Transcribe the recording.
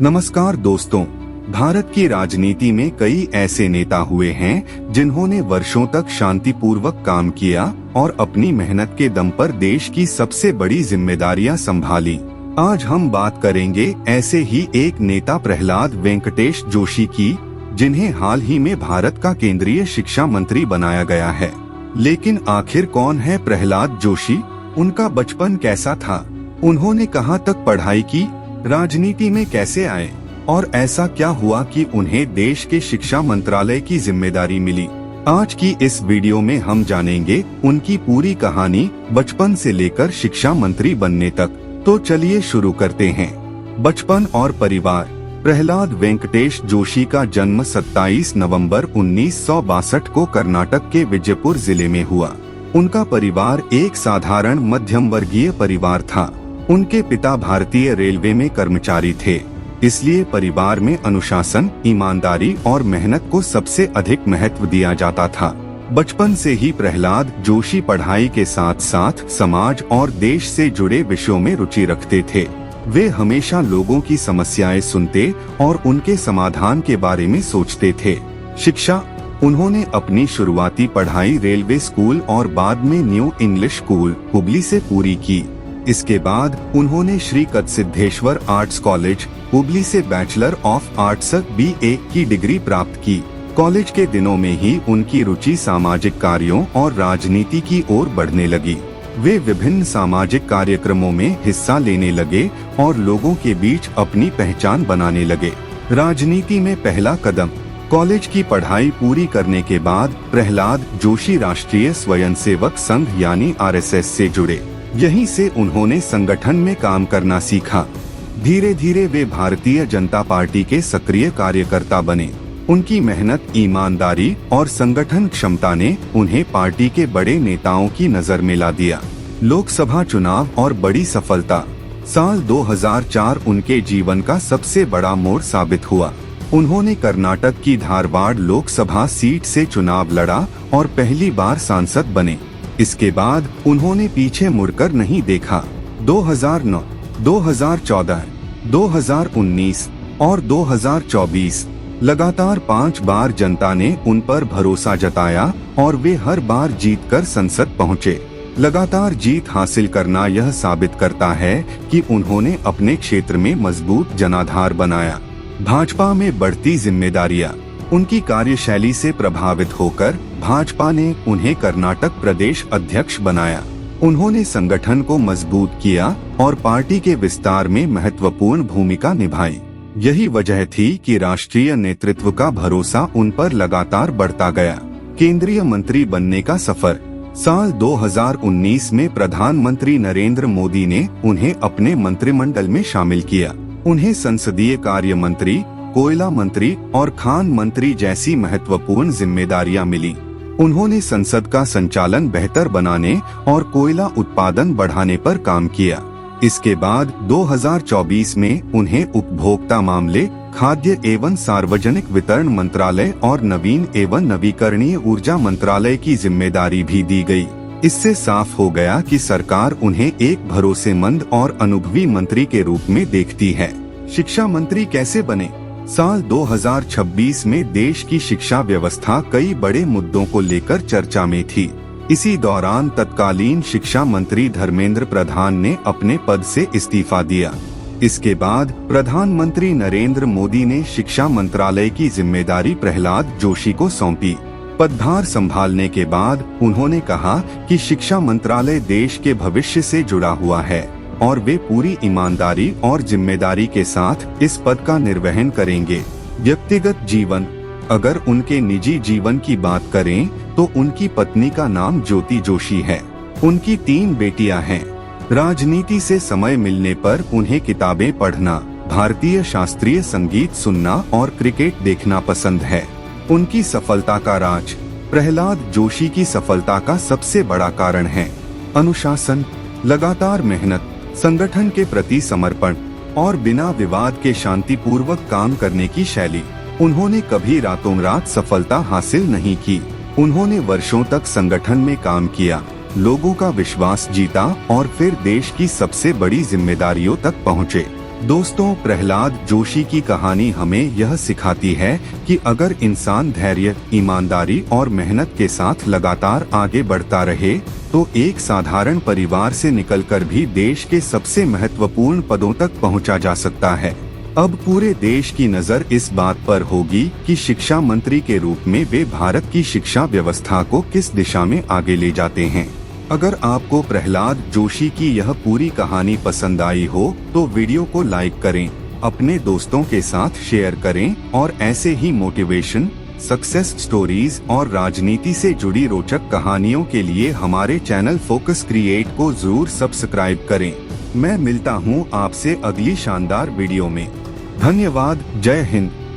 नमस्कार दोस्तों, भारत की राजनीति में कई ऐसे नेता हुए हैं जिन्होंने वर्षों तक शांतिपूर्वक काम किया और अपनी मेहनत के दम पर देश की सबसे बड़ी जिम्मेदारियां संभाली। आज हम बात करेंगे ऐसे ही एक नेता प्रहलाद वेंकटेश जोशी की, जिन्हें हाल ही में भारत का केंद्रीय शिक्षा मंत्री बनाया गया है। लेकिन आखिर कौन है प्रहलाद जोशी? उनका बचपन कैसा था? उन्होंने कहां तक पढ़ाई की? राजनीति में कैसे आए और ऐसा क्या हुआ कि उन्हें देश के शिक्षा मंत्रालय की जिम्मेदारी मिली? आज की इस वीडियो में हम जानेंगे उनकी पूरी कहानी, बचपन से लेकर शिक्षा मंत्री बनने तक। तो चलिए शुरू करते हैं। बचपन और परिवार। प्रहलाद वेंकटेश जोशी का जन्म 27 नवंबर 1962 को कर्नाटक के विजयपुर जिले में हुआ। उनका परिवार एक साधारण मध्यम वर्गीय परिवार था। उनके पिता भारतीय रेलवे में कर्मचारी थे, इसलिए परिवार में अनुशासन, ईमानदारी और मेहनत को सबसे अधिक महत्व दिया जाता था। बचपन से ही प्रहलाद जोशी पढ़ाई के साथ साथ समाज और देश से जुड़े विषयों में रुचि रखते थे। वे हमेशा लोगों की समस्याएं सुनते और उनके समाधान के बारे में सोचते थे। शिक्षा। उन्होंने अपनी शुरुआती पढ़ाई रेलवे स्कूल और बाद में न्यू इंग्लिश स्कूल हुबली से पूरी की। इसके बाद उन्होंने श्री कदसिद्धेश्वर आर्ट्स कॉलेज हुबली से बैचलर ऑफ आर्ट्स BA की डिग्री प्राप्त की। कॉलेज के दिनों में ही उनकी रुचि सामाजिक कार्यों और राजनीति की ओर बढ़ने लगी। वे विभिन्न सामाजिक कार्यक्रमों में हिस्सा लेने लगे और लोगों के बीच अपनी पहचान बनाने लगे। राजनीति में पहला कदम। कॉलेज की पढ़ाई पूरी करने के बाद प्रहलाद जोशी राष्ट्रीय स्वयंसेवक संघ यानी RSS से जुड़े। यहीं से उन्होंने संगठन में काम करना सीखा। धीरे धीरे वे भारतीय जनता पार्टी के सक्रिय कार्यकर्ता बने। उनकी मेहनत, ईमानदारी और संगठन क्षमता ने उन्हें पार्टी के बड़े नेताओं की नजर में ला दिया। लोकसभा चुनाव और बड़ी सफलता। साल 2004 उनके जीवन का सबसे बड़ा मोड़ साबित हुआ। उन्होंने कर्नाटक की धारवाड़ लोकसभा सीट से चुनाव लड़ा और पहली बार सांसद बने। इसके बाद उन्होंने पीछे मुड़कर नहीं देखा। 2009, 2014, 2019 और 2024 लगातार 5 बार जनता ने उन पर भरोसा जताया और वे हर बार जीतकर संसद पहुंचे। लगातार जीत हासिल करना यह साबित करता है कि उन्होंने अपने क्षेत्र में मजबूत जनाधार बनाया। भाजपा में बढ़ती जिम्मेदारियां। उनकी कार्यशैली से प्रभावित होकर भाजपा ने उन्हें कर्नाटक प्रदेश अध्यक्ष बनाया। उन्होंने संगठन को मजबूत किया और पार्टी के विस्तार में महत्वपूर्ण भूमिका निभाई। यही वजह थी कि राष्ट्रीय नेतृत्व का भरोसा उन पर लगातार बढ़ता गया। केंद्रीय मंत्री बनने का सफर। साल 2019 में प्रधानमंत्री नरेंद्र मोदी ने उन्हें अपने मंत्रिमंडल में शामिल किया। उन्हें संसदीय कार्य मंत्री, कोयला मंत्री और खान मंत्री जैसी महत्वपूर्ण जिम्मेदारियां मिली। उन्होंने संसद का संचालन बेहतर बनाने और कोयला उत्पादन बढ़ाने पर काम किया। इसके बाद 2024 में उन्हें उपभोक्ता मामले, खाद्य एवं सार्वजनिक वितरण मंत्रालय और नवीन एवं नवीकरणीय ऊर्जा मंत्रालय की जिम्मेदारी भी दी गई। इससे साफ हो गया कि सरकार उन्हें एक भरोसेमंद और अनुभवी मंत्री के रूप में देखती है। शिक्षा मंत्री कैसे बने? साल 2026 में देश की शिक्षा व्यवस्था कई बड़े मुद्दों को लेकर चर्चा में थी। इसी दौरान तत्कालीन शिक्षा मंत्री धर्मेंद्र प्रधान ने अपने पद से इस्तीफा दिया। इसके बाद प्रधानमंत्री नरेंद्र मोदी ने शिक्षा मंत्रालय की जिम्मेदारी प्रहलाद जोशी को सौंपी। पदभार संभालने के बाद उन्होंने कहा कि शिक्षा मंत्रालय देश के भविष्य से जुड़ा हुआ है और वे पूरी ईमानदारी और जिम्मेदारी के साथ इस पद का निर्वहन करेंगे। व्यक्तिगत जीवन। अगर उनके निजी जीवन की बात करें तो उनकी पत्नी का नाम ज्योति जोशी है। उनकी 3 बेटियां हैं। राजनीति से समय मिलने पर उन्हें किताबें पढ़ना, भारतीय शास्त्रीय संगीत सुनना और क्रिकेट देखना पसंद है। उनकी सफलता का राज। प्रहलाद जोशी की सफलता का सबसे बड़ा कारण है अनुशासन, लगातार मेहनत, संगठन के प्रति समर्पण और बिना विवाद के शांतिपूर्वक काम करने की शैली। उन्होंने कभी रातों रात सफलता हासिल नहीं की। उन्होंने वर्षों तक संगठन में काम किया, लोगों का विश्वास जीता और फिर देश की सबसे बड़ी जिम्मेदारियों तक पहुँचे। दोस्तों, प्रहलाद जोशी की कहानी हमें यह सिखाती है कि अगर इंसान धैर्य, ईमानदारी और मेहनत के साथ लगातार आगे बढ़ता रहे तो एक साधारण परिवार से निकलकर भी देश के सबसे महत्वपूर्ण पदों तक पहुंचा जा सकता है। अब पूरे देश की नजर इस बात पर होगी कि शिक्षा मंत्री के रूप में वे भारत की शिक्षा व्यवस्था को किस दिशा में आगे ले जाते हैं। अगर आपको प्रहलाद जोशी की यह पूरी कहानी पसंद आई हो तो वीडियो को लाइक करें, अपने दोस्तों के साथ शेयर करें और ऐसे ही मोटिवेशन, सक्सेस स्टोरीज और राजनीति से जुड़ी रोचक कहानियों के लिए हमारे चैनल फोकस क्रिएट को जरूर सब्सक्राइब करें। मैं मिलता हूं आपसे अगली शानदार वीडियो में। धन्यवाद। जय हिंद।